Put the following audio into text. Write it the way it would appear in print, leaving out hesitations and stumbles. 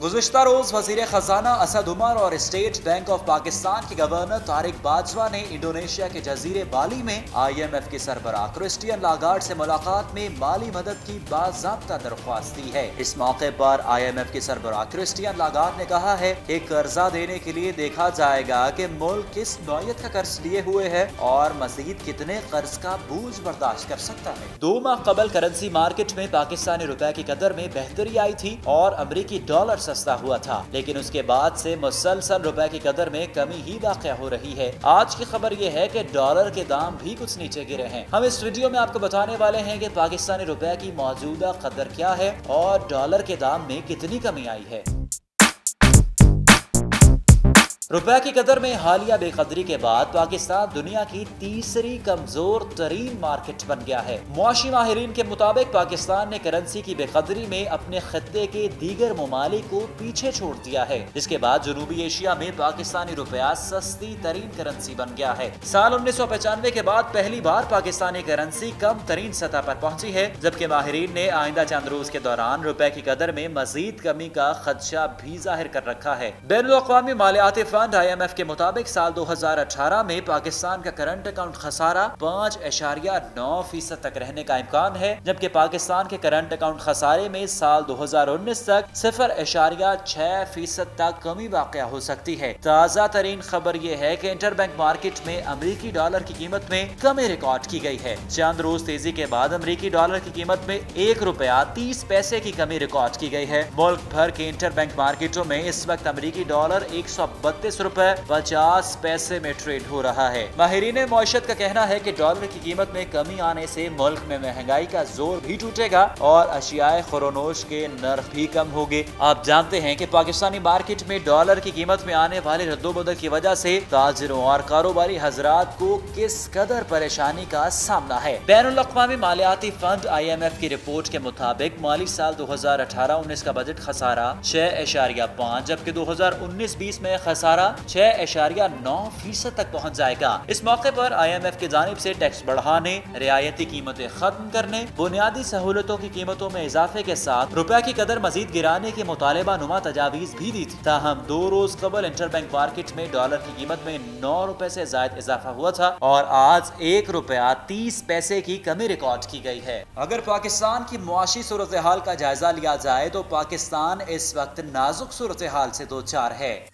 गुज़िश्ता रोज वज़ीर खजाना असद उमर और स्टेट बैंक ऑफ पाकिस्तान के गवर्नर तारिक बाजवा ने इंडोनेशिया के जजीरे बाली में IMF के सरबराह क्रिस्टियन लागार्ड से मुलाकात में माली मदद की बाज़ाब्ता दरख्वास्त दी है। इस मौके पर IMF के सरबराह क्रिस्टियन लागार्ड ने कहा है कि कर्जा देने के लिए देखा जाएगा कि मुल्क किस नौयत का कर्ज लिए हुए है और मजीद कितने कर्ज का बोझ बर्दाश्त कर सकता है। 2 माह कबल करेंसी मार्केट में पाकिस्तानी रुपए की कदर में बेहतरी आई थी और अमरीकी डॉलर सस्ता हुआ था, लेकिन उसके बाद से मुसलसल रुपए की कदर में कमी ही वाक़या हो रही है। आज की खबर ये है कि डॉलर के दाम भी कुछ नीचे गिरे हैं। हम इस वीडियो में आपको बताने वाले हैं कि पाकिस्तानी रुपए की मौजूदा कदर क्या है और डॉलर के दाम में कितनी कमी आई है। रुपए की कदर में हालिया बेकदरी के बाद पाकिस्तान दुनिया की तीसरी कमजोर तरीन मार्केट बन गया है। मुआशी माहिरीन के मुताबिक पाकिस्तान ने करेंसी की बेकदरी में अपने खत्ते के दीगर ममालिक को पीछे छोड़ दिया है, जिसके बाद जनूबी एशिया में पाकिस्तानी रुपया सस्ती तरीन करेंसी बन गया है। साल 1995 के बाद पहली बार पाकिस्तानी करेंसी कम तरीन सतह पर पहुंची है, जबकि माहिरीन ने आइंदा चंद रोज के दौरान रुपए की कदर में मजीद कमी का खदशा भी जाहिर कर रखा है। बैनुल-अक़वामी मालियाती फंड IMF के मुताबिक साल 2018 में पाकिस्तान का करंट अकाउंट खसारा 5.9% तक रहने का इम्कान है, जबकि पाकिस्तान के करंट अकाउंट खसारे में साल 2019 तक 0.6% तक कमी वाक़या हो सकती है। ताज़ा तरीन खबर यह है कि इंटरबैंक मार्केट में अमरीकी डॉलर की कीमत में कमी रिकॉर्ड की गई है। चंद रोज तेजी के बाद अमरीकी डॉलर की कीमत में ₹1.30 की कमी रिकॉर्ड की गई है। मुल्क भर के इंटरबैंक मार्केटों में इस वक्त अमरीकी डॉलर ₹132.50 में ट्रेड हो रहा है। माहिरीन मौशत का कहना है कि डॉलर की कीमत में कमी आने से मुल्क में महंगाई का जोर भी टूटेगा और अशियाए खुरोनोश के नर्ख भी कम होंगे। आप जानते हैं कि पाकिस्तानी मार्केट में डॉलर की कीमत में आने वाले रद्दोबदल की वजह से ताजिरों और कारोबारी हजरात को किस कदर परेशानी का सामना है। बैनुल-अक़वामी मालियाती फंड IMF की रिपोर्ट के मुताबिक माली साल 2018-19 का बजट खसारा 6.5, जबकि 2019-20 में खसारा 6.9% तक पहुंच जाएगा। इस मौके पर IMF की जानिब से टैक्स बढ़ाने, रियायती कीमतें खत्म करने, बुनियादी सहूलतों की कीमतों में इजाफे के साथ रुपए की कदर मजीद गिराने की मुतालिबा नुमा तजावीज भी दी थी। ताहम 2 रोज कबल इंटरबैंक मार्केट में डॉलर की कीमत में 9 रुपए से जायद इजाफा हुआ था और आज ₹1.30 की कमी रिकॉर्ड की गई है। अगर पाकिस्तान की मुआशी सूरत हाल का जायजा लिया जाए तो पाकिस्तान इस वक्त नाजुक सूरत हाल से दो चार है।